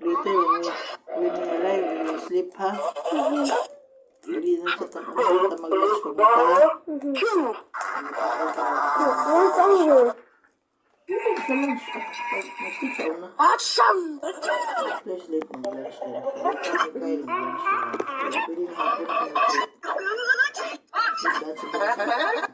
Later when you alive, you sleep, ha? Hindi na sa mag-lunch pumunta, ha? Sa lunch, mag-sleep sa una. Flashlight mag-lunch din. Pagkakasing kayo mag-lunch din. Pwede na hapon ka mag-sleep. Sleep dance sa